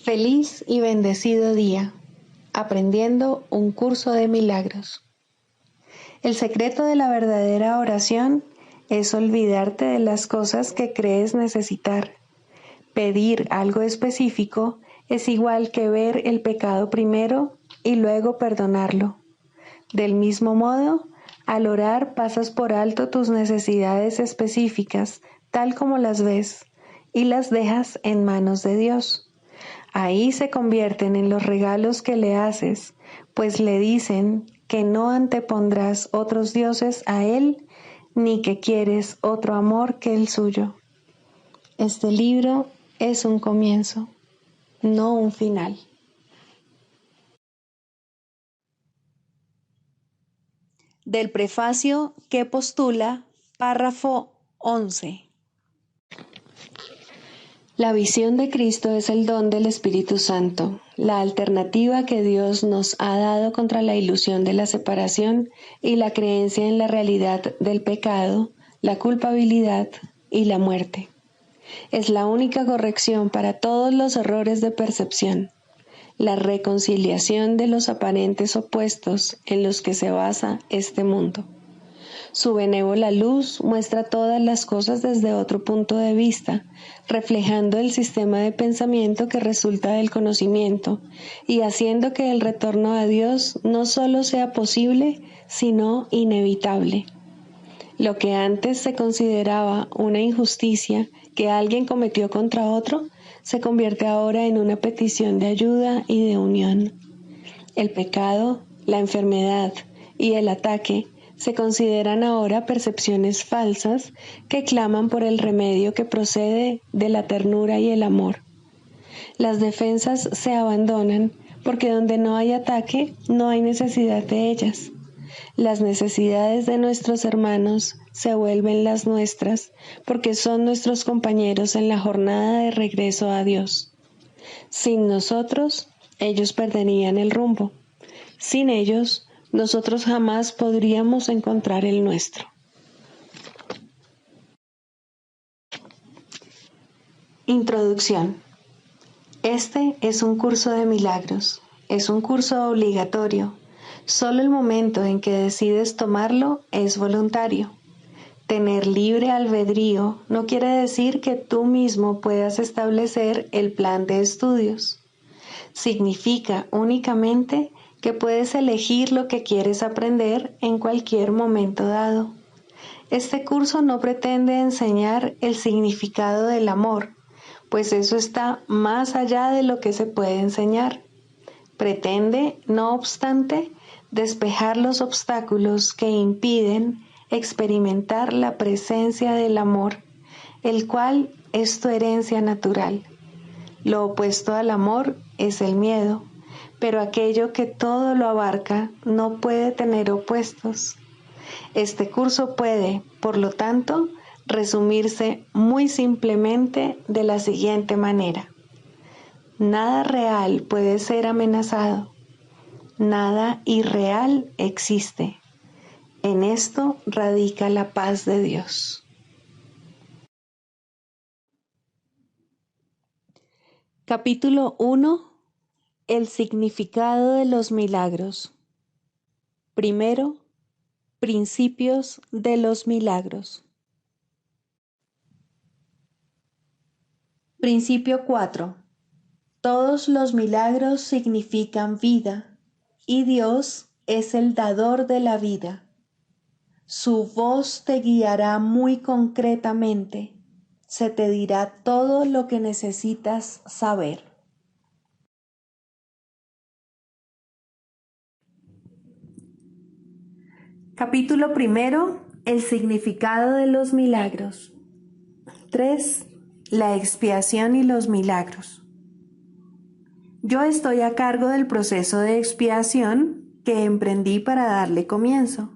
Feliz y bendecido día, aprendiendo un curso de milagros. El secreto de la verdadera oración es olvidarte de las cosas que crees necesitar. Pedir algo específico es igual que ver el pecado primero y luego perdonarlo. Del mismo modo, al orar pasas por alto tus necesidades específicas, tal como las ves, y las dejas en manos de Dios. Ahí se convierten en los regalos que le haces, pues le dicen que no antepondrás otros dioses a Él, ni que quieres otro amor que el suyo. Este libro es un comienzo, no un final. Del prefacio que postula, párrafo 11. La visión de Cristo es el don del Espíritu Santo, la alternativa que Dios nos ha dado contra la ilusión de la separación y la creencia en la realidad del pecado, la culpabilidad y la muerte. Es la única corrección para todos los errores de percepción, la reconciliación de los aparentes opuestos en los que se basa este mundo. Su benévola luz muestra todas las cosas desde otro punto de vista, reflejando el sistema de pensamiento que resulta del conocimiento y haciendo que el retorno a Dios no solo sea posible, sino inevitable. Lo que antes se consideraba una injusticia que alguien cometió contra otro, se convierte ahora en una petición de ayuda y de unión. El pecado, la enfermedad y el ataque se consideran ahora percepciones falsas que claman por el remedio que procede de la ternura y el amor. Las defensas se abandonan porque donde no hay ataque no hay necesidad de ellas. Las necesidades de nuestros hermanos se vuelven las nuestras porque son nuestros compañeros en la jornada de regreso a Dios. Sin nosotros, ellos perderían el rumbo. Sin ellos, nosotros jamás podríamos encontrar el nuestro. Introducción. Este es un curso de milagros. Es un curso obligatorio. Solo el momento en que decides tomarlo es voluntario. Tener libre albedrío no quiere decir que tú mismo puedas establecer el plan de estudios. Significa únicamente que puedes elegir lo que quieres aprender en cualquier momento dado. Este curso no pretende enseñar el significado del amor, pues eso está más allá de lo que se puede enseñar. Pretende, no obstante, despejar los obstáculos que impiden experimentar la presencia del amor, el cual es tu herencia natural. Lo opuesto al amor es el miedo, pero aquello que todo lo abarca no puede tener opuestos. Este curso puede, por lo tanto, resumirse muy simplemente de la siguiente manera. Nada real puede ser amenazado. Nada irreal existe. En esto radica la paz de Dios. Capítulo 1. El significado de los milagros. Primero, principios de los milagros. Principio 4. Todos los milagros significan vida, y Dios es el dador de la vida. Su voz te guiará muy concretamente, se te dirá todo lo que necesitas saber. Capítulo 1. El significado de los milagros. 3. La expiación y los milagros. Yo estoy a cargo del proceso de expiación que emprendí para darle comienzo.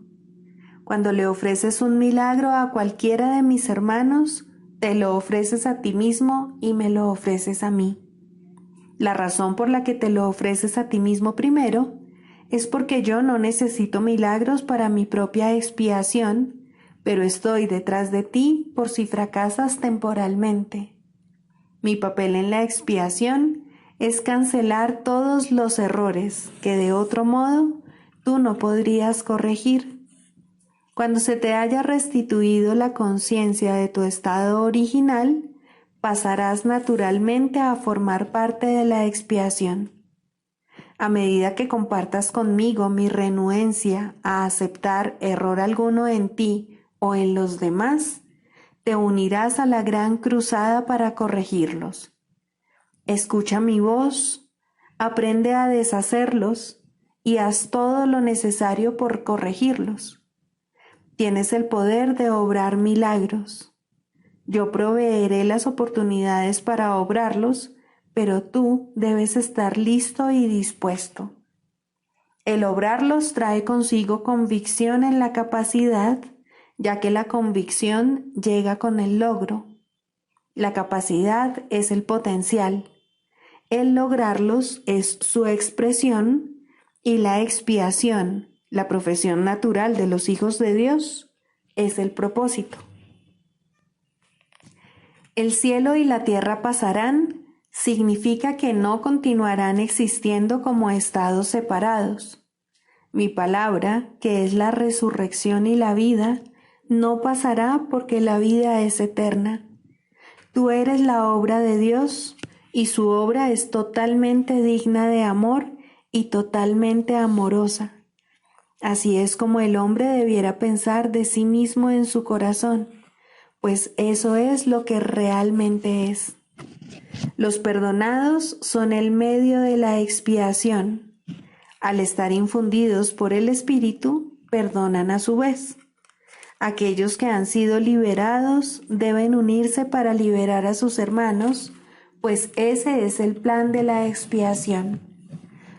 Cuando le ofreces un milagro a cualquiera de mis hermanos, te lo ofreces a ti mismo y me lo ofreces a mí. La razón por la que te lo ofreces a ti mismo primero es porque yo no necesito milagros para mi propia expiación, pero estoy detrás de ti por si fracasas temporalmente. Mi papel en la expiación es cancelar todos los errores que de otro modo tú no podrías corregir. Cuando se te haya restituido la conciencia de tu estado original, pasarás naturalmente a formar parte de la expiación. A medida que compartas conmigo mi renuencia a aceptar error alguno en ti o en los demás, te unirás a la gran cruzada para corregirlos. Escucha mi voz, aprende a deshacerlos y haz todo lo necesario por corregirlos. Tienes el poder de obrar milagros. Yo proveeré las oportunidades para obrarlos, pero tú debes estar listo y dispuesto. El obrarlos trae consigo convicción en la capacidad, ya que la convicción llega con el logro. La capacidad es el potencial. El lograrlos es su expresión y la expiación, la profesión natural de los hijos de Dios, es el propósito. El cielo y la tierra pasarán significa que no continuarán existiendo como estados separados. Mi palabra, que es la resurrección y la vida, no pasará porque la vida es eterna. Tú eres la obra de Dios y su obra es totalmente digna de amor y totalmente amorosa. Así es como el hombre debiera pensar de sí mismo en su corazón, pues eso es lo que realmente es. Los perdonados son el medio de la expiación. Al estar infundidos por el Espíritu, perdonan a su vez. Aquellos que han sido liberados deben unirse para liberar a sus hermanos, pues ese es el plan de la expiación.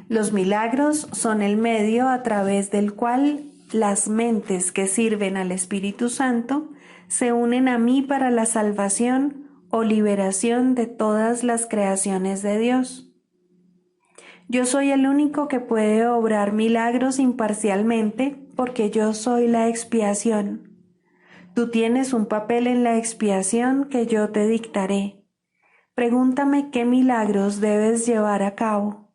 Los milagros son el medio a través del cual las mentes que sirven al Espíritu Santo se unen a mí para la salvación o liberación de todas las creaciones de Dios. Yo soy el único que puede obrar milagros imparcialmente porque yo soy la expiación. Tú tienes un papel en la expiación que yo te dictaré. Pregúntame qué milagros debes llevar a cabo.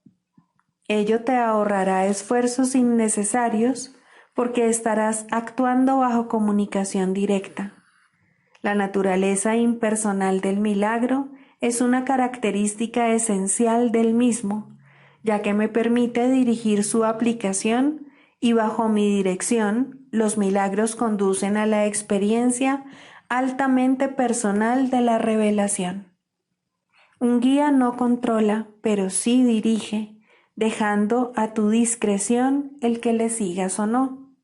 Ello te ahorrará esfuerzos innecesarios porque estarás actuando bajo comunicación directa. La naturaleza impersonal del milagro es una característica esencial del mismo, ya que me permite dirigir su aplicación y bajo mi dirección los milagros conducen a la experiencia altamente personal de la revelación. Un guía no controla, pero sí dirige, dejando a tu discreción el que le sigas o no.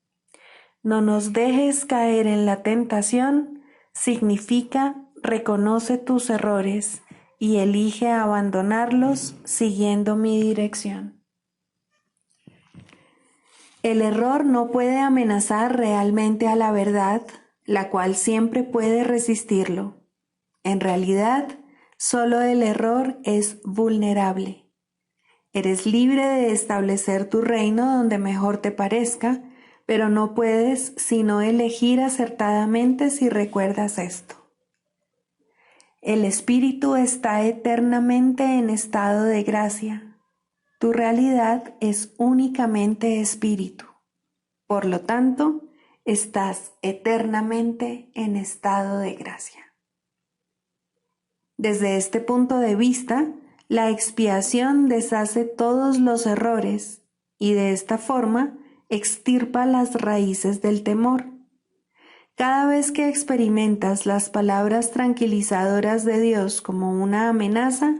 No nos dejes caer en la tentación significa reconoce tus errores y elige abandonarlos siguiendo mi dirección. El error no puede amenazar realmente a la verdad, la cual siempre puede resistirlo. En realidad, solo el error es vulnerable. Eres libre de establecer tu reino donde mejor te parezca, pero no puedes sino elegir acertadamente si recuerdas esto. El espíritu está eternamente en estado de gracia. Tu realidad es únicamente espíritu. Por lo tanto, estás eternamente en estado de gracia. Desde este punto de vista, la expiación deshace todos los errores y de esta forma extirpa las raíces del temor. Cada vez que experimentas las palabras tranquilizadoras de Dios como una amenaza,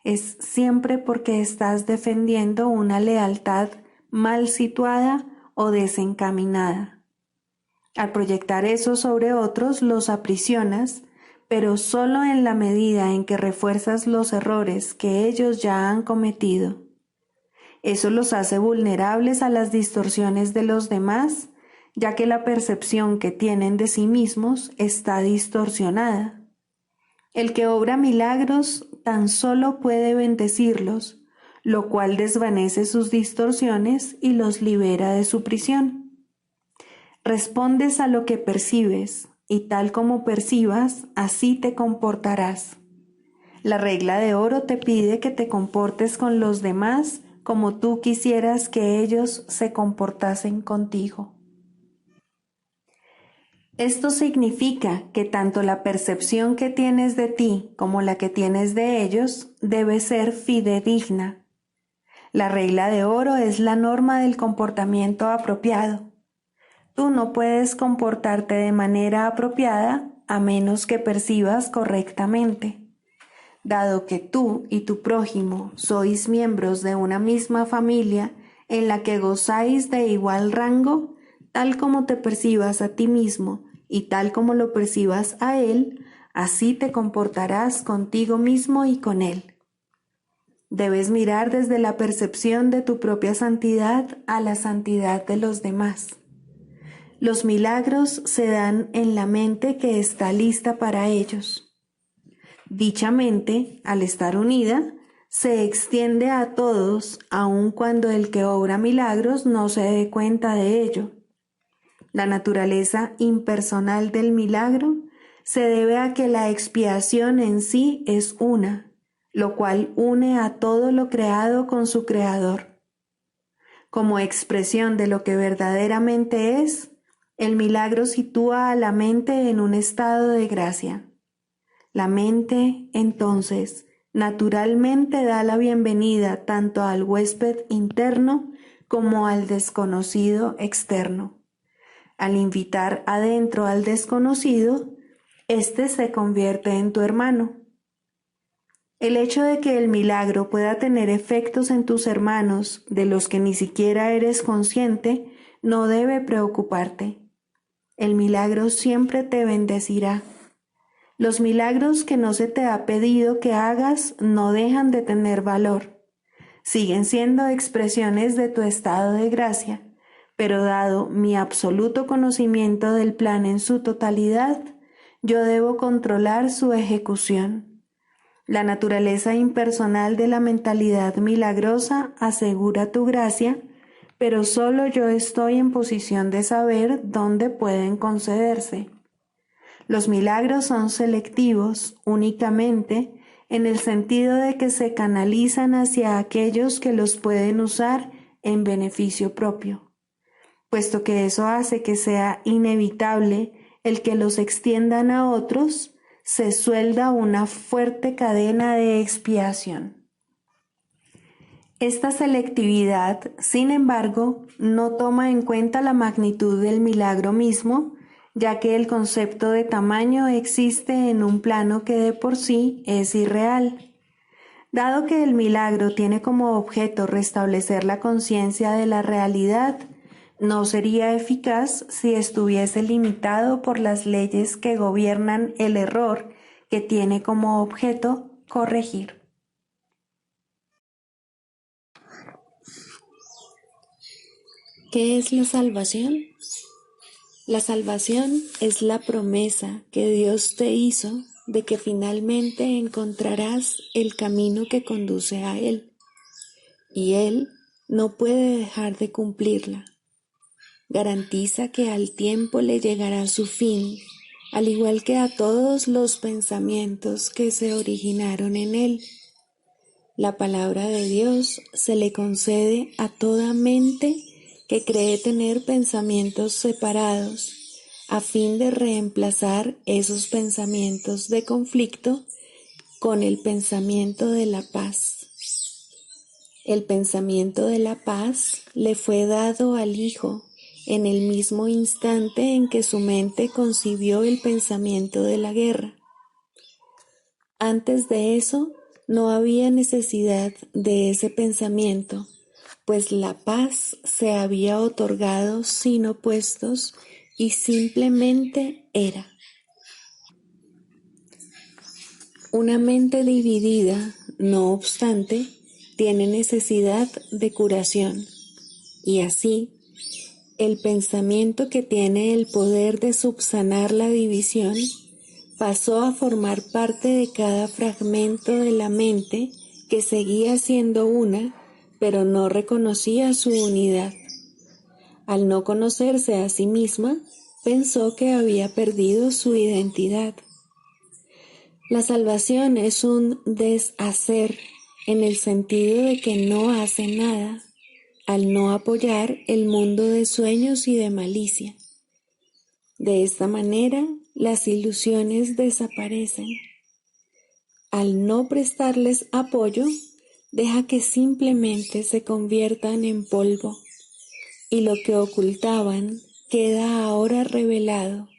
es siempre porque estás defendiendo una lealtad mal situada o desencaminada. Al proyectar eso sobre otros, los aprisionas, pero solo en la medida en que refuerzas los errores que ellos ya han cometido. Eso los hace vulnerables a las distorsiones de los demás, ya que la percepción que tienen de sí mismos está distorsionada. El que obra milagros tan solo puede bendecirlos, lo cual desvanece sus distorsiones y los libera de su prisión. Respondes a lo que percibes, y tal como percibas, así te comportarás. La regla de oro te pide que te comportes con los demás como tú quisieras que ellos se comportasen contigo. Esto significa que tanto la percepción que tienes de ti como la que tienes de ellos debe ser fidedigna. La regla de oro es la norma del comportamiento apropiado. Tú no puedes comportarte de manera apropiada a menos que percibas correctamente. Dado que tú y tu prójimo sois miembros de una misma familia en la que gozáis de igual rango, tal como te percibas a ti mismo y tal como lo percibas a él, así te comportarás contigo mismo y con él. Debes mirar desde la percepción de tu propia santidad a la santidad de los demás. Los milagros se dan en la mente que está lista para ellos. Dicha mente, al estar unida, se extiende a todos, aun cuando el que obra milagros no se dé cuenta de ello. La naturaleza impersonal del milagro se debe a que la expiación en sí es una, lo cual une a todo lo creado con su creador. Como expresión de lo que verdaderamente es, el milagro sitúa a la mente en un estado de gracia. La mente, entonces, naturalmente da la bienvenida tanto al huésped interno como al desconocido externo. Al invitar adentro al desconocido, éste se convierte en tu hermano. El hecho de que el milagro pueda tener efectos en tus hermanos de los que ni siquiera eres consciente no debe preocuparte. El milagro siempre te bendecirá. Los milagros que no se te ha pedido que hagas no dejan de tener valor. Siguen siendo expresiones de tu estado de gracia, pero dado mi absoluto conocimiento del plan en su totalidad, yo debo controlar su ejecución. La naturaleza impersonal de la mentalidad milagrosa asegura tu gracia, pero solo yo estoy en posición de saber dónde pueden concederse. Los milagros son selectivos únicamente en el sentido de que se canalizan hacia aquellos que los pueden usar en beneficio propio, puesto que eso hace que sea inevitable el que los extiendan a otros, se suelda una fuerte cadena de expiación. Esta selectividad, sin embargo, no toma en cuenta la magnitud del milagro mismo, ya que el concepto de tamaño existe en un plano que de por sí es irreal. Dado que el milagro tiene como objeto restablecer la conciencia de la realidad, no sería eficaz si estuviese limitado por las leyes que gobiernan el error que tiene como objeto corregir. ¿Qué es la salvación? La salvación es la promesa que Dios te hizo de que finalmente encontrarás el camino que conduce a Él, y Él no puede dejar de cumplirla. Garantiza que al tiempo le llegará su fin, al igual que a todos los pensamientos que se originaron en Él. La palabra de Dios se le concede a toda mente que cree tener pensamientos separados, a fin de reemplazar esos pensamientos de conflicto con el pensamiento de la paz. El pensamiento de la paz le fue dado al Hijo en el mismo instante en que su mente concibió el pensamiento de la guerra. Antes de eso, no había necesidad de ese pensamiento, pues la paz se había otorgado sin opuestos y simplemente era. Una mente dividida, no obstante, tiene necesidad de curación, y así, el pensamiento que tiene el poder de subsanar la división pasó a formar parte de cada fragmento de la mente que seguía siendo una, pero no reconocía su unidad. Al no conocerse a sí misma, pensó que había perdido su identidad. La salvación es un deshacer en el sentido de que no hace nada al no apoyar el mundo de sueños y de malicia. De esta manera, las ilusiones desaparecen. Al no prestarles apoyo, deja que simplemente se conviertan en polvo, y lo que ocultaban queda ahora revelado,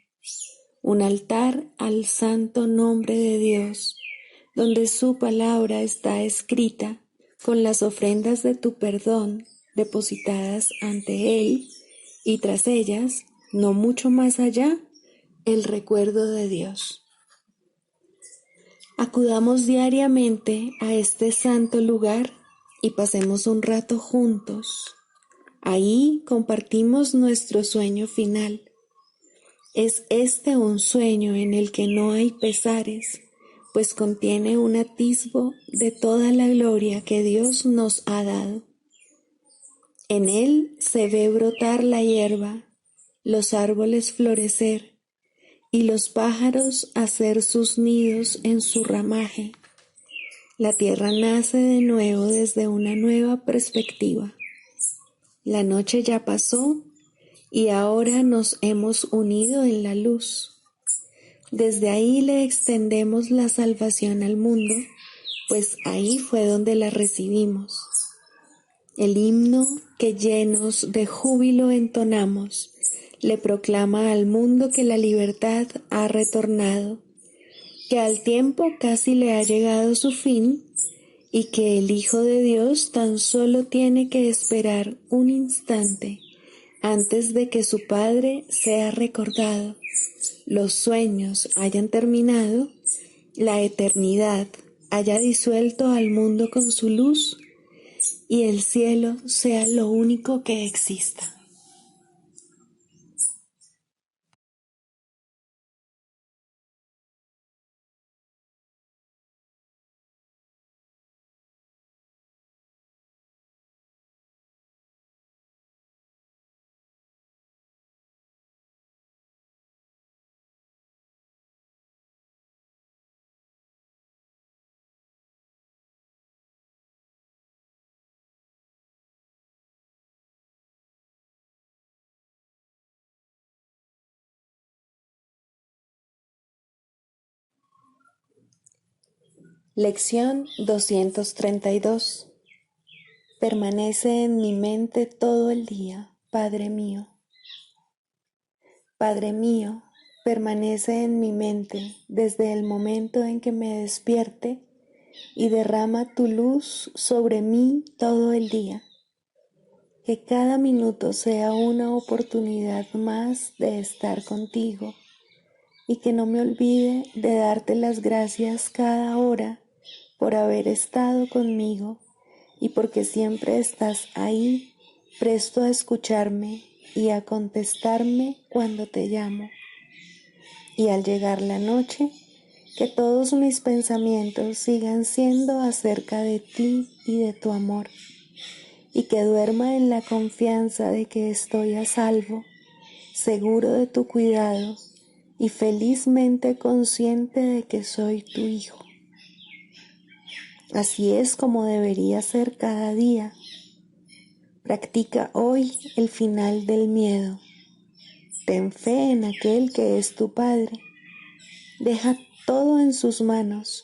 un altar al santo nombre de Dios, donde su palabra está escrita con las ofrendas de tu perdón depositadas ante Él, y tras ellas, no mucho más allá, el recuerdo de Dios. Acudamos diariamente a este santo lugar y pasemos un rato juntos. Ahí compartimos nuestro sueño final. Es este un sueño en el que no hay pesares, pues contiene un atisbo de toda la gloria que Dios nos ha dado. En él se ve brotar la hierba, los árboles florecer y los pájaros hacer sus nidos en su ramaje. La tierra nace de nuevo desde una nueva perspectiva. La noche ya pasó y ahora nos hemos unido en la luz. Desde ahí le extendemos la salvación al mundo, pues ahí fue donde la recibimos. El himno que llenos de júbilo entonamos le proclama al mundo que la libertad ha retornado, que al tiempo casi le ha llegado su fin y que el Hijo de Dios tan solo tiene que esperar un instante antes de que su Padre sea recordado, los sueños hayan terminado, la eternidad haya disuelto al mundo con su luz y el cielo sea lo único que exista. Lección 232. Permanece en mi mente todo el día, Padre mío. Padre mío, permanece en mi mente desde el momento en que me despierte y derrama tu luz sobre mí todo el día. Que cada minuto sea una oportunidad más de estar contigo y que no me olvide de darte las gracias cada hora por haber estado conmigo y porque siempre estás ahí, presto a escucharme y a contestarme cuando te llamo. Y al llegar la noche, que todos mis pensamientos sigan siendo acerca de ti y de tu amor, y que duerma en la confianza de que estoy a salvo, seguro de tu cuidado y felizmente consciente de que soy tu hijo. Así es como debería ser cada día. Practica hoy el final del miedo. Ten fe en aquel que es tu Padre. Deja todo en sus manos.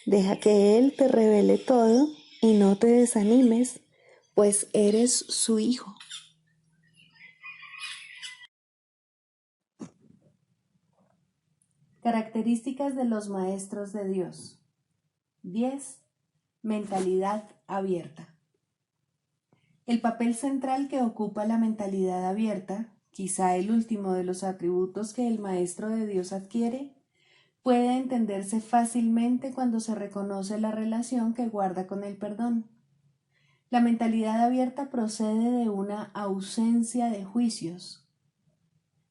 Deja que Él te revele todo y no te desanimes, pues eres su hijo. Características de los maestros de Dios. 10. Mentalidad abierta. El papel central que ocupa la mentalidad abierta, quizá el último de los atributos que el maestro de Dios adquiere, puede entenderse fácilmente cuando se reconoce la relación que guarda con el perdón. La mentalidad abierta procede de una ausencia de juicios.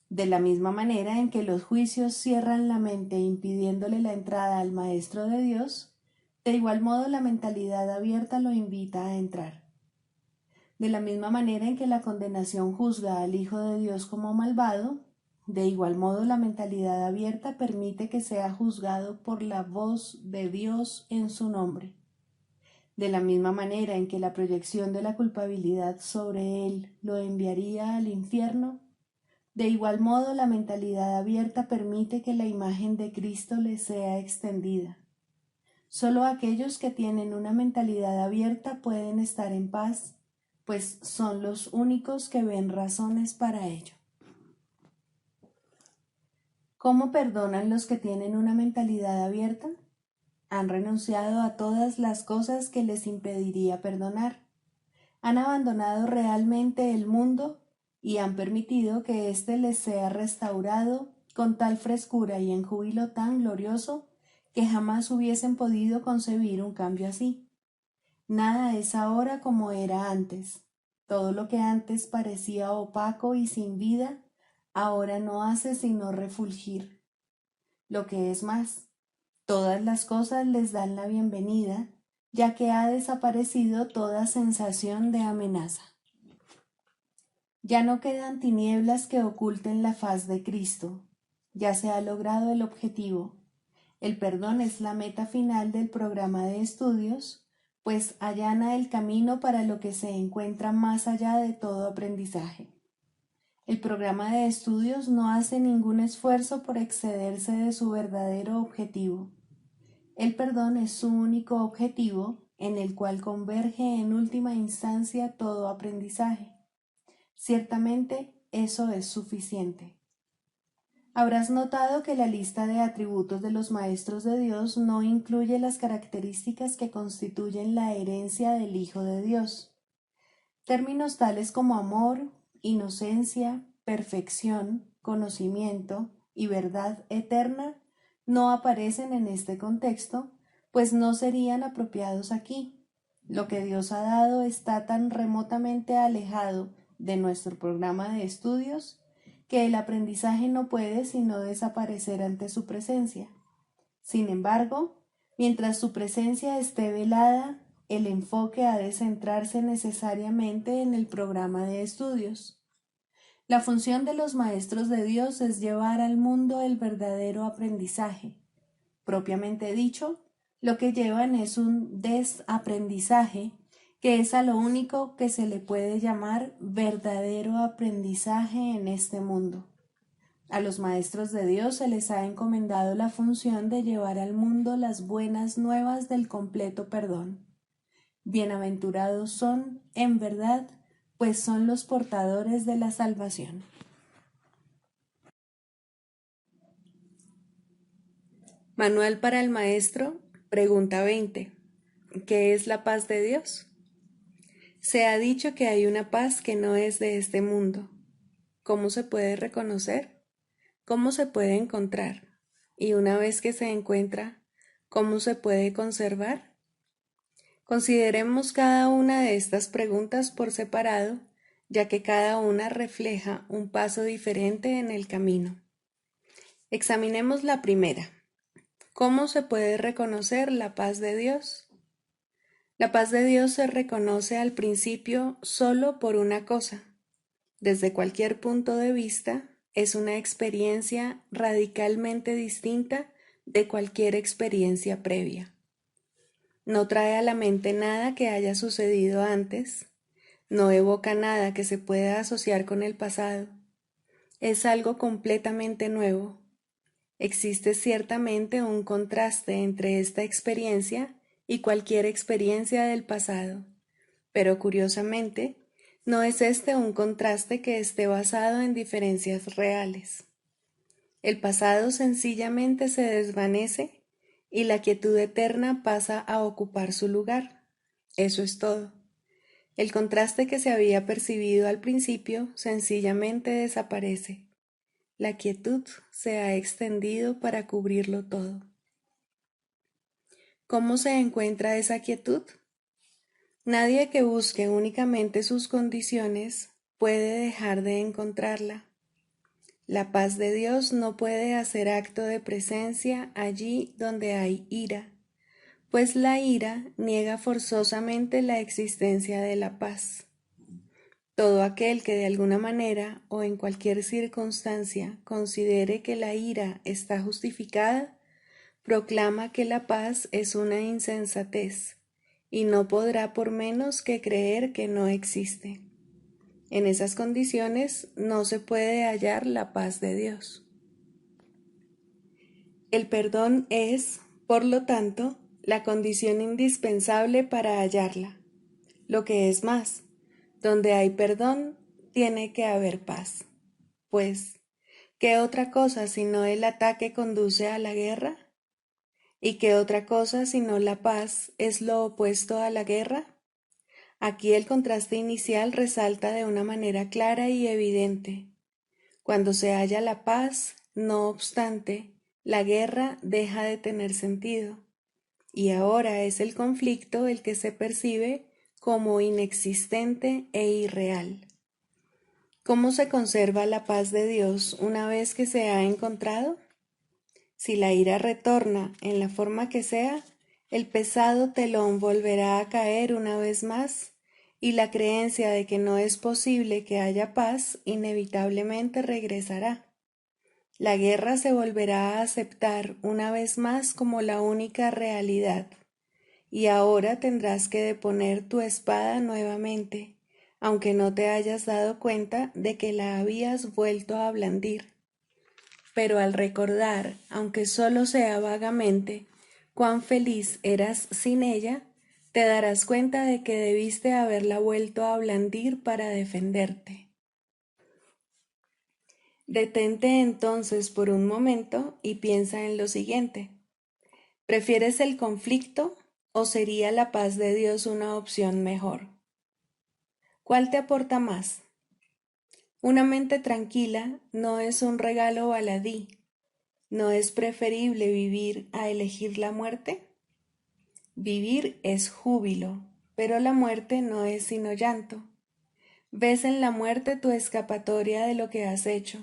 De la misma manera en que los juicios cierran la mente impidiéndole la entrada al maestro de Dios, de igual modo la mentalidad abierta lo invita a entrar. De la misma manera en que la condenación juzga al Hijo de Dios como malvado, De igual modo, la mentalidad abierta permite que sea juzgado por la voz de Dios en su nombre. De la misma manera en que la proyección de la culpabilidad sobre él lo enviaría al infierno, de igual modo la mentalidad abierta permite que la imagen de Cristo le sea extendida. Solo aquellos que tienen una mentalidad abierta pueden estar en paz, pues son los únicos que ven razones para ello. ¿Cómo perdonan los que tienen una mentalidad abierta? Han renunciado a todas las cosas que les impediría perdonar. Han abandonado realmente el mundo y han permitido que éste les sea restaurado con tal frescura y en júbilo tan glorioso que jamás hubiesen podido concebir un cambio así. Nada es ahora como era antes. Todo lo que antes parecía opaco y sin vida, ahora no hace sino refulgir. Lo que es más, todas las cosas les dan la bienvenida, ya que ha desaparecido toda sensación de amenaza. Ya no quedan tinieblas que oculten la faz de Cristo. Ya se ha logrado el objetivo. El perdón es la meta final del programa de estudios, pues allana el camino para lo que se encuentra más allá de todo aprendizaje. El programa de estudios no hace ningún esfuerzo por excederse de su verdadero objetivo. El perdón es su único objetivo, en el cual converge en última instancia todo aprendizaje. Ciertamente, eso es suficiente. Habrás notado que la lista de atributos de los maestros de Dios no incluye las características que constituyen la herencia del Hijo de Dios. Términos tales como amor, inocencia, perfección, conocimiento y verdad eterna no aparecen en este contexto, pues no serían apropiados aquí. Lo que Dios ha dado está tan remotamente alejado de nuestro programa de estudios que el aprendizaje no puede sino desaparecer ante su presencia. Sin embargo, mientras su presencia esté velada, el enfoque ha de centrarse necesariamente en el programa de estudios. La función de los maestros de Dios es llevar al mundo el verdadero aprendizaje. Propiamente dicho, lo que llevan es un desaprendizaje, que es a lo único que se le puede llamar verdadero aprendizaje en este mundo. A los maestros de Dios se les ha encomendado la función de llevar al mundo las buenas nuevas del completo perdón. Bienaventurados son, en verdad, pues son los portadores de la salvación. Manual para el Maestro, pregunta 20. ¿Qué es la paz de Dios? Se ha dicho que hay una paz que no es de este mundo. ¿Cómo se puede reconocer? ¿Cómo se puede encontrar? Y una vez que se encuentra, ¿cómo se puede conservar? Consideremos cada una de estas preguntas por separado, ya que cada una refleja un paso diferente en el camino. Examinemos la primera. ¿Cómo se puede reconocer la paz de Dios? La paz de Dios se reconoce al principio solo por una cosa. Desde cualquier punto de vista, es una experiencia radicalmente distinta de cualquier experiencia previa. No trae a la mente nada que haya sucedido antes, no evoca nada que se pueda asociar con el pasado. Es algo completamente nuevo. Existe ciertamente un contraste entre esta experiencia y cualquier experiencia del pasado, pero curiosamente, no es este un contraste que esté basado en diferencias reales. El pasado sencillamente se desvanece y la quietud eterna pasa a ocupar su lugar. Eso es todo. El contraste que se había percibido al principio sencillamente desaparece. La quietud se ha extendido para cubrirlo todo. ¿Cómo se encuentra esa quietud? Nadie que busque únicamente sus condiciones puede dejar de encontrarla. La paz de Dios no puede hacer acto de presencia allí donde hay ira, pues la ira niega forzosamente la existencia de la paz. Todo aquel que de alguna manera o en cualquier circunstancia considere que la ira está justificada, proclama que la paz es una insensatez y no podrá por menos que creer que no existe. En esas condiciones no se puede hallar la paz de Dios. El perdón es, por lo tanto, la condición indispensable para hallarla. Lo que es más, donde hay perdón, tiene que haber paz. Pues, ¿qué otra cosa sino el ataque conduce a la guerra? ¿Y qué otra cosa sino la paz es lo opuesto a la guerra? Aquí el contraste inicial resalta de una manera clara y evidente. Cuando se halla la paz, no obstante, la guerra deja de tener sentido, y ahora es el conflicto el que se percibe como inexistente e irreal. ¿Cómo se conserva la paz de Dios una vez que se ha encontrado? Si la ira retorna en la forma que sea, el pesado telón volverá a caer una vez más, y la creencia de que no es posible que haya paz inevitablemente regresará. La guerra se volverá a aceptar una vez más como la única realidad, y ahora tendrás que deponer tu espada nuevamente, aunque no te hayas dado cuenta de que la habías vuelto a blandir. Pero al recordar, aunque solo sea vagamente, cuán feliz eras sin ella, te darás cuenta de que debiste haberla vuelto a blandir para defenderte. Detente entonces por un momento y piensa en lo siguiente. ¿Prefieres el conflicto o sería la paz de Dios una opción mejor? ¿Cuál te aporta más? Una mente tranquila no es un regalo baladí. ¿No es preferible vivir a elegir la muerte? Vivir es júbilo, pero la muerte no es sino llanto. Ves en la muerte tu escapatoria de lo que has hecho,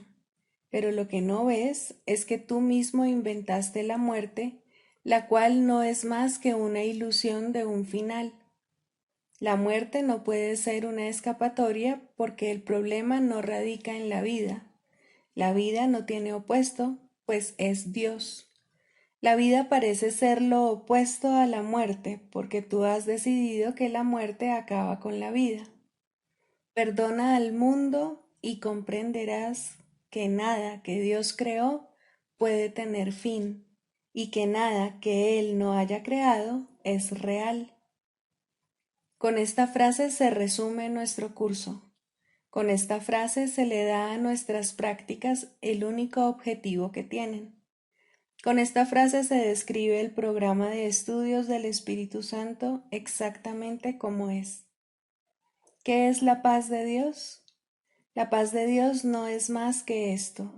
pero lo que no ves es que tú mismo inventaste la muerte, la cual no es más que una ilusión de un final. La muerte no puede ser una escapatoria porque el problema no radica en la vida. La vida no tiene opuesto, pues es Dios. La vida parece ser lo opuesto a la muerte, porque tú has decidido que la muerte acaba con la vida. Perdona al mundo y comprenderás que nada que Dios creó puede tener fin, y que nada que Él no haya creado es real. Con esta frase se resume nuestro curso. Con esta frase se le da a nuestras prácticas el único objetivo que tienen. Con esta frase se describe el programa de estudios del Espíritu Santo exactamente como es. ¿Qué es la paz de Dios? La paz de Dios no es más que esto,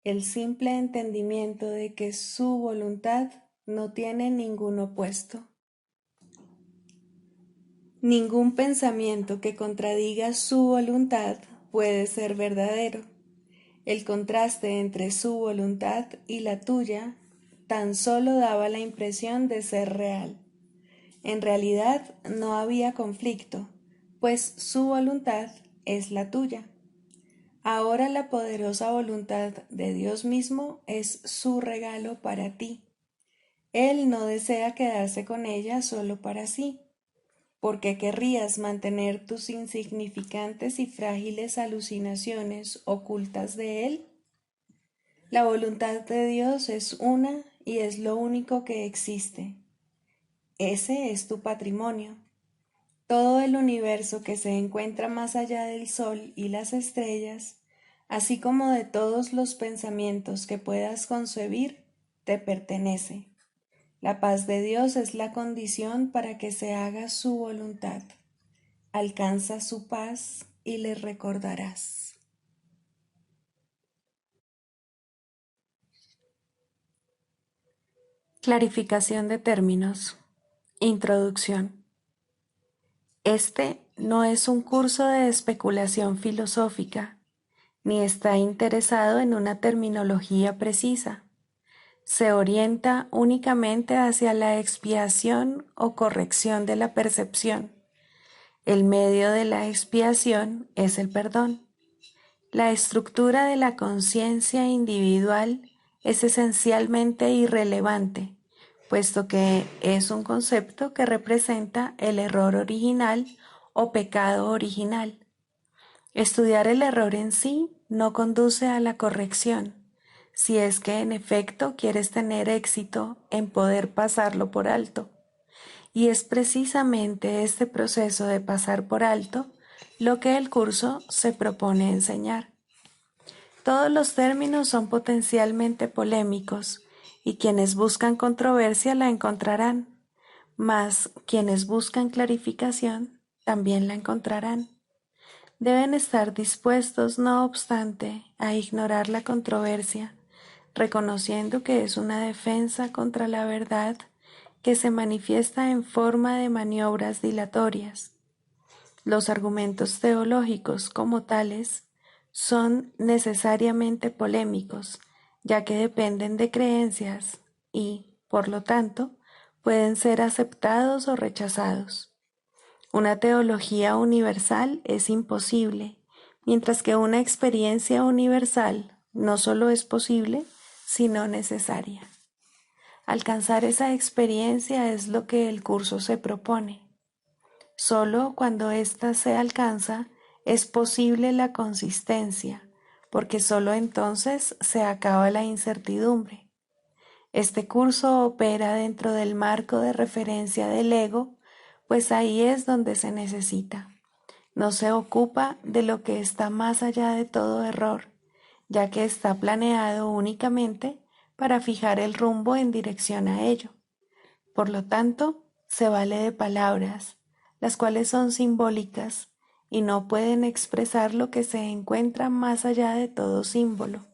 el simple entendimiento de que su voluntad no tiene ningún opuesto. Ningún pensamiento que contradiga su voluntad puede ser verdadero. El contraste entre su voluntad y la tuya tan solo daba la impresión de ser real. En realidad no había conflicto, pues su voluntad es la tuya. Ahora la poderosa voluntad de Dios mismo es su regalo para ti. Él no desea quedarse con ella solo para sí. ¿Por qué querrías mantener tus insignificantes y frágiles alucinaciones ocultas de Él? La voluntad de Dios es una y es lo único que existe. Ese es tu patrimonio. Todo el universo que se encuentra más allá del sol y las estrellas, así como de todos los pensamientos que puedas concebir, te pertenece. La paz de Dios es la condición para que se haga su voluntad. Alcanza su paz y le recordarás. Clarificación de términos. Introducción. Este no es un curso de especulación filosófica, ni está interesado en una terminología precisa. Se orienta únicamente hacia la expiación o corrección de la percepción. El medio de la expiación es el perdón. La estructura de la conciencia individual es esencialmente irrelevante, puesto que es un concepto que representa el error original o pecado original. Estudiar el error en sí no conduce a la corrección, si es que en efecto quieres tener éxito en poder pasarlo por alto. Y es precisamente este proceso de pasar por alto lo que el curso se propone enseñar. Todos los términos son potencialmente polémicos y quienes buscan controversia la encontrarán, mas quienes buscan clarificación también la encontrarán. Deben estar dispuestos, no obstante, a ignorar la controversia, reconociendo que es una defensa contra la verdad que se manifiesta en forma de maniobras dilatorias. Los argumentos teológicos como tales son necesariamente polémicos, ya que dependen de creencias y, por lo tanto, pueden ser aceptados o rechazados. Una teología universal es imposible, mientras que una experiencia universal no solo es posible, sino necesaria. Alcanzar esa experiencia es lo que el curso se propone. Solo cuando ésta se alcanza es posible la consistencia, porque solo entonces se acaba la incertidumbre. Este curso opera dentro del marco de referencia del ego, pues ahí es donde se necesita. No se ocupa de lo que está más allá de todo error, ya que está planeado únicamente para fijar el rumbo en dirección a ello. Por lo tanto, se vale de palabras, las cuales son simbólicas y no pueden expresar lo que se encuentra más allá de todo símbolo.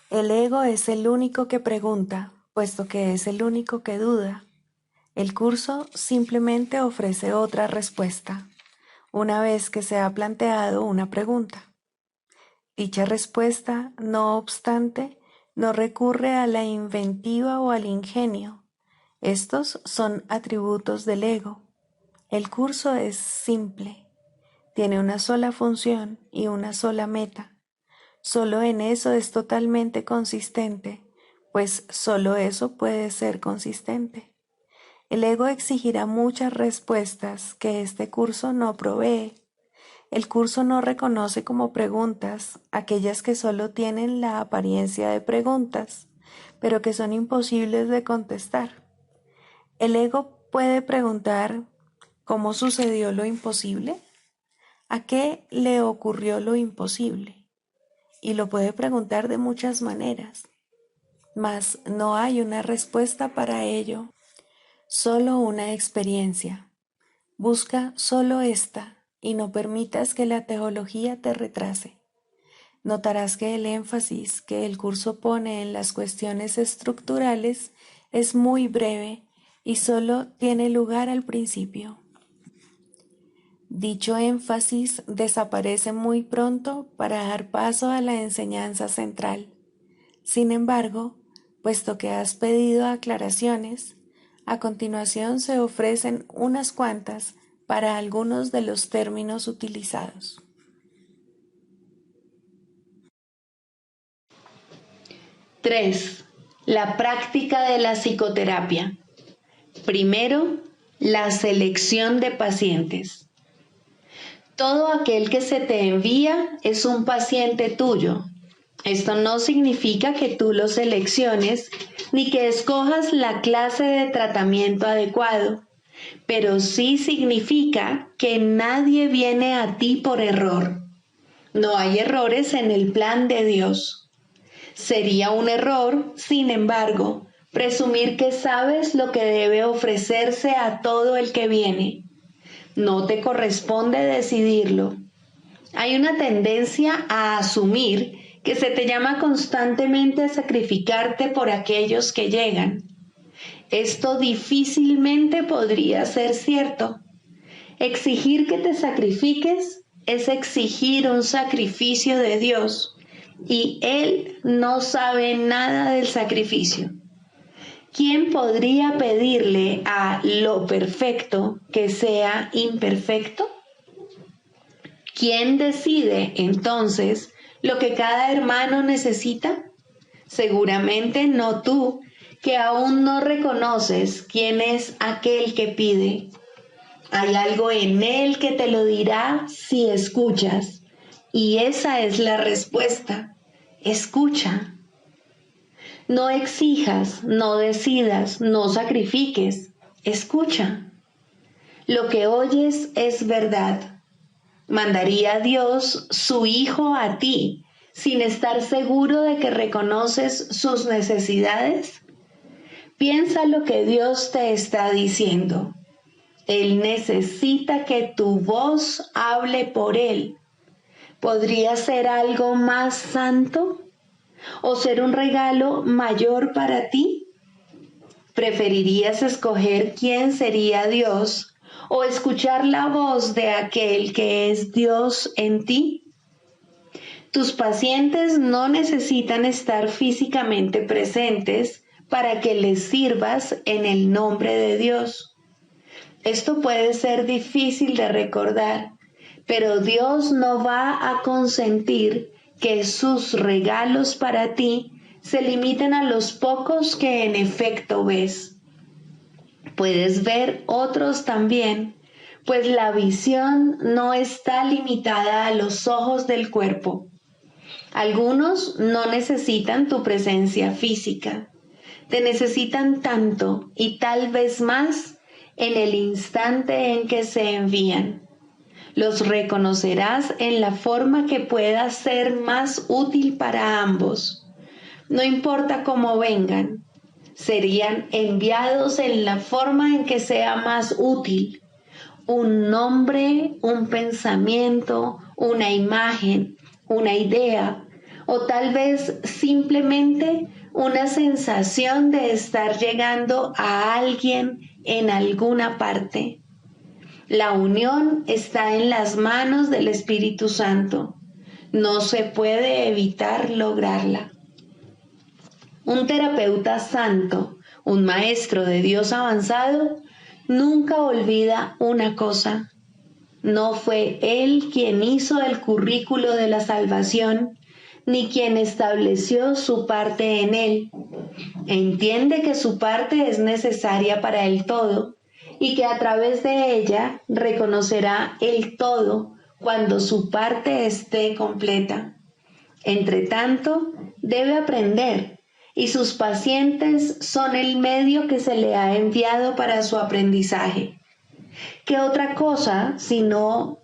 El ego es el único que pregunta, puesto que es el único que duda. El curso simplemente ofrece otra respuesta, una vez que se ha planteado una pregunta. Dicha respuesta, no obstante, no recurre a la inventiva o al ingenio. Estos son atributos del ego. El curso es simple, tiene una sola función y una sola meta. Solo en eso es totalmente consistente, pues solo eso puede ser consistente. El ego exigirá muchas respuestas que este curso no provee. El curso no reconoce como preguntas aquellas que solo tienen la apariencia de preguntas, pero que son imposibles de contestar. El ego puede preguntar ¿cómo sucedió lo imposible? ¿A qué le ocurrió lo imposible? Y lo puede preguntar de muchas maneras, mas no hay una respuesta para ello. Solo una experiencia. Busca solo esta y no permitas que la teología te retrase. Notarás que el énfasis que el curso pone en las cuestiones estructurales es muy breve y solo tiene lugar al principio. Dicho énfasis desaparece muy pronto para dar paso a la enseñanza central. Sin embargo, puesto que has pedido aclaraciones, a continuación se ofrecen unas cuantas para algunos de los términos utilizados. 3. La práctica de la psicoterapia. Primero, la selección de pacientes. Todo aquel que se te envía es un paciente tuyo. Esto no significa que tú lo selecciones ni que escojas la clase de tratamiento adecuado, pero sí significa que nadie viene a ti por error. No hay errores en el plan de Dios. Sería un error, sin embargo, presumir que sabes lo que debe ofrecerse a todo el que viene. No te corresponde decidirlo. Hay una tendencia a asumir que se te llama constantemente a sacrificarte por aquellos que llegan. Esto difícilmente podría ser cierto. Exigir que te sacrifiques es exigir un sacrificio de Dios, y Él no sabe nada del sacrificio. ¿Quién podría pedirle a lo perfecto que sea imperfecto? ¿Quién decide entonces lo que cada hermano necesita? Seguramente no tú, que aún no reconoces quién es aquel que pide. Hay algo en él que te lo dirá si escuchas. Y esa es la respuesta. Escucha. No exijas, no decidas, no sacrifiques. Escucha. Lo que oyes es verdad. ¿Mandaría Dios su Hijo a ti sin estar seguro de que reconoces sus necesidades? Piensa lo que Dios te está diciendo. Él necesita que tu voz hable por Él. ¿Podría ser algo más santo? ¿O ser un regalo mayor para ti? ¿Preferirías escoger quién sería Dios o escuchar la voz de aquel que es Dios en ti? Tus pacientes no necesitan estar físicamente presentes para que les sirvas en el nombre de Dios. Esto puede ser difícil de recordar, pero Dios no va a consentir que sus regalos para ti se limiten a los pocos que en efecto ves. Puedes ver otros también, pues la visión no está limitada a los ojos del cuerpo. Algunos no necesitan tu presencia física, te necesitan tanto y tal vez más en el instante en que se envían. Los reconocerás en la forma que pueda ser más útil para ambos. No importa cómo vengan, serían enviados en la forma en que sea más útil. Un nombre, un pensamiento, una imagen, una idea, o tal vez simplemente una sensación de estar llegando a alguien en alguna parte. La unión está en las manos del Espíritu Santo. No se puede evitar lograrla. Un terapeuta santo, un maestro de Dios avanzado, nunca olvida una cosa. No fue él quien hizo el currículo de la salvación, ni quien estableció su parte en él. Entiende que su parte es necesaria para el todo y que a través de ella reconocerá el todo cuando su parte esté completa. Entre tanto, debe aprender y sus pacientes son el medio que se le ha enviado para su aprendizaje. ¿Qué otra cosa sino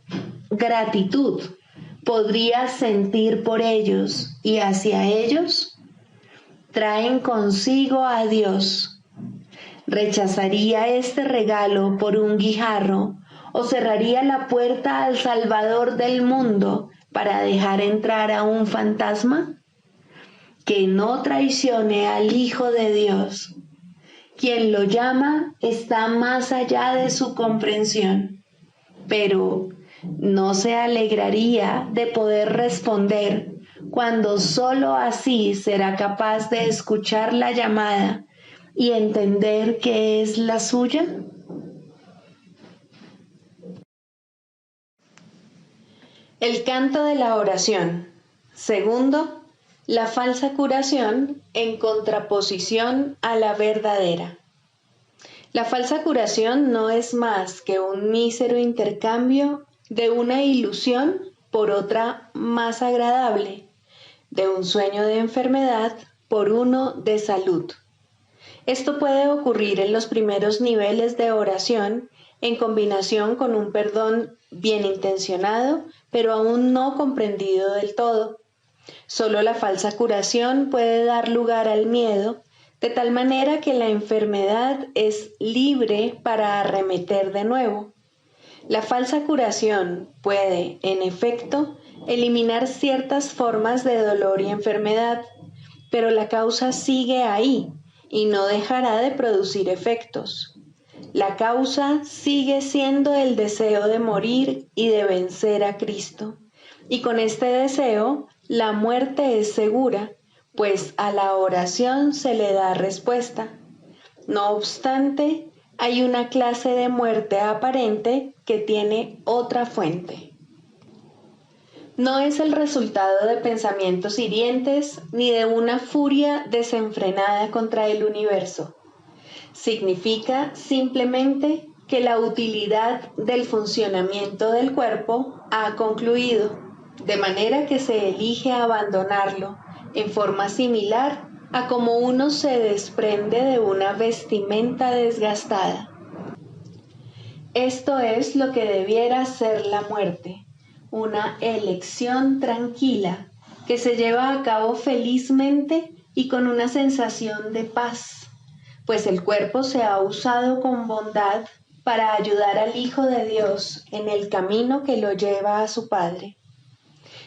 gratitud podría sentir por ellos y hacia ellos? Traen consigo a Dios. ¿Rechazaría este regalo por un guijarro o cerraría la puerta al Salvador del mundo para dejar entrar a un fantasma? Que no traicione al Hijo de Dios. Quien lo llama está más allá de su comprensión, pero no se alegraría de poder responder cuando sólo así será capaz de escuchar la llamada y entender que es la suya. El canto de la oración. Segundo, la falsa curación en contraposición a la verdadera. La falsa curación no es más que un mísero intercambio de una ilusión por otra más agradable, de un sueño de enfermedad por uno de salud. Esto puede ocurrir en los primeros niveles de oración en combinación con un perdón bien intencionado, pero aún no comprendido del todo. Solo la falsa curación puede dar lugar al miedo, de tal manera que la enfermedad es libre para arremeter de nuevo. La falsa curación puede, en efecto, eliminar ciertas formas de dolor y enfermedad, pero la causa sigue ahí y no dejará de producir efectos. La causa sigue siendo el deseo de morir y de vencer a Cristo. Y con este deseo, la muerte es segura, pues a la oración se le da respuesta. No obstante, hay una clase de muerte aparente que tiene otra fuente. No es el resultado de pensamientos hirientes ni de una furia desenfrenada contra el universo. Significa simplemente que la utilidad del funcionamiento del cuerpo ha concluido, de manera que se elige abandonarlo en forma similar a como uno se desprende de una vestimenta desgastada. Esto es lo que debiera ser la muerte, una elección tranquila que se lleva a cabo felizmente y con una sensación de paz, pues el cuerpo se ha usado con bondad para ayudar al Hijo de Dios en el camino que lo lleva a su Padre.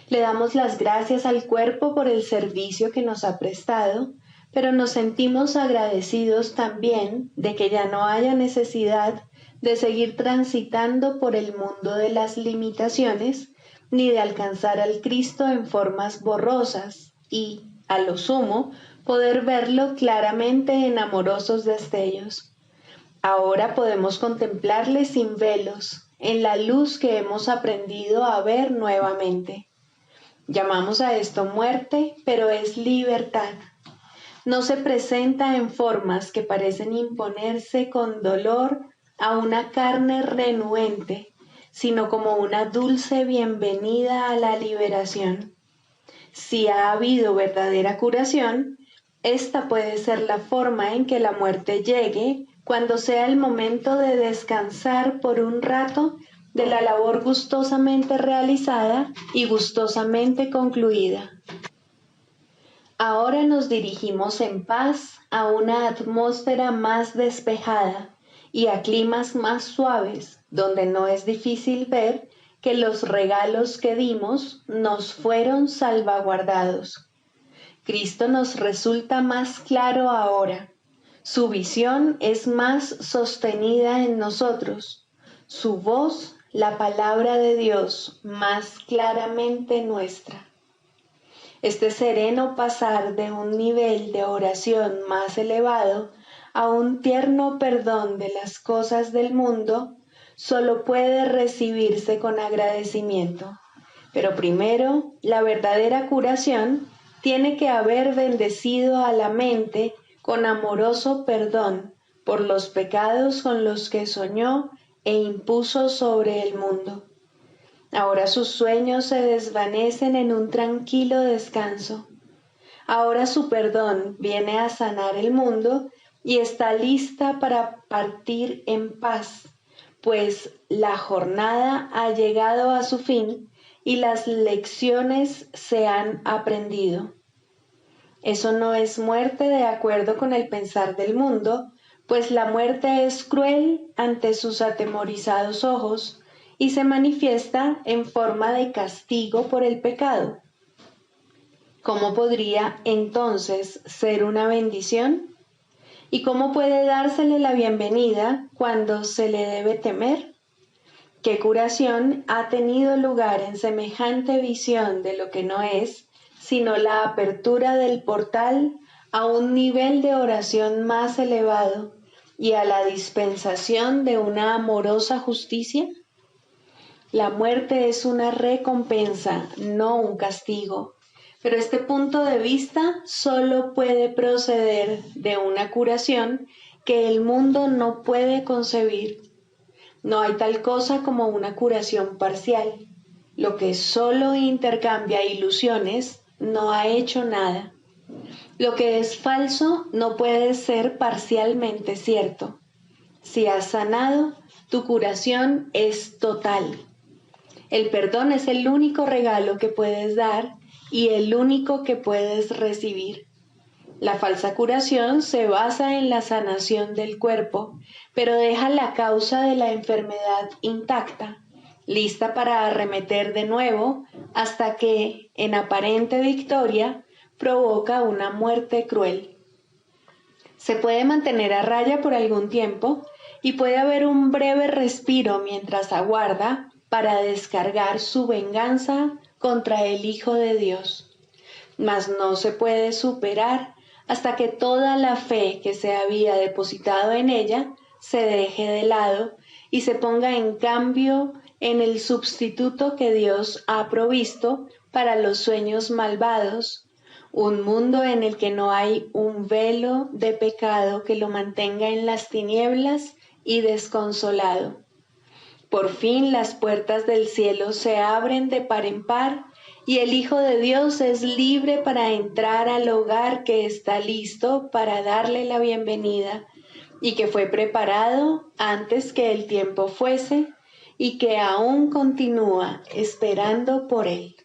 Le damos las gracias al cuerpo por el servicio que nos ha prestado, pero nos sentimos agradecidos también de que ya no haya necesidad de seguir transitando por el mundo de las limitaciones, ni de alcanzar al Cristo en formas borrosas y, a lo sumo, poder verlo claramente en amorosos destellos. Ahora podemos contemplarle sin velos, en la luz que hemos aprendido a ver nuevamente. Llamamos a esto muerte, pero es libertad. No se presenta en formas que parecen imponerse con dolor a una carne renuente, sino como una dulce bienvenida a la liberación. Si ha habido verdadera curación, esta puede ser la forma en que la muerte llegue cuando sea el momento de descansar por un rato de la labor gustosamente realizada y gustosamente concluida. Ahora nos dirigimos en paz a una atmósfera más despejada y a climas más suaves, donde no es difícil ver que los regalos que dimos nos fueron salvaguardados. Cristo nos resulta más claro ahora. Su visión es más sostenida en nosotros. Su voz, la palabra de Dios, más claramente nuestra. Este sereno pasar de un nivel de oración más elevado a un tierno perdón de las cosas del mundo solo puede recibirse con agradecimiento. Pero primero, la verdadera curación tiene que haber bendecido a la mente con amoroso perdón por los pecados con los que soñó e impuso sobre el mundo. Ahora sus sueños se desvanecen en un tranquilo descanso. Ahora su perdón viene a sanar el mundo y está lista para partir en paz, pues la jornada ha llegado a su fin y las lecciones se han aprendido. Eso no es muerte de acuerdo con el pensar del mundo, pues la muerte es cruel ante sus atemorizados ojos y se manifiesta en forma de castigo por el pecado. ¿Cómo podría entonces ser una bendición? ¿Y cómo puede dársele la bienvenida cuando se le debe temer? ¿Qué curación ha tenido lugar en semejante visión de lo que no es, sino la apertura del portal a un nivel de oración más elevado y a la dispensación de una amorosa justicia? La muerte es una recompensa, no un castigo, pero este punto de vista solo puede proceder de una curación que el mundo no puede concebir. No hay tal cosa como una curación parcial. Lo que solo intercambia ilusiones no ha hecho nada. Lo que es falso no puede ser parcialmente cierto. Si has sanado, tu curación es total. El perdón es el único regalo que puedes dar y el único que puedes recibir. La falsa curación se basa en la sanación del cuerpo, pero deja la causa de la enfermedad intacta, lista para arremeter de nuevo hasta que, en aparente victoria, provoca una muerte cruel. Se puede mantener a raya por algún tiempo y puede haber un breve respiro mientras aguarda para descargar su venganza contra el Hijo de Dios. Mas no se puede superar hasta que toda la fe que se había depositado en ella se deje de lado y se ponga en cambio en el sustituto que Dios ha provisto para los sueños malvados, un mundo en el que no hay un velo de pecado que lo mantenga en las tinieblas y desconsolado. Por fin las puertas del cielo se abren de par en par y el Hijo de Dios es libre para entrar al hogar que está listo para darle la bienvenida y que fue preparado antes que el tiempo fuese y que aún continúa esperando por él.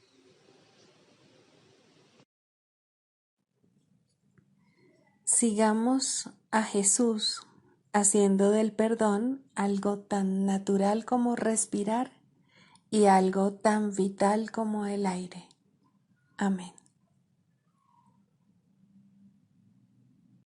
Sigamos a Jesús haciendo del perdón algo tan natural como respirar y algo tan vital como el aire. Amén.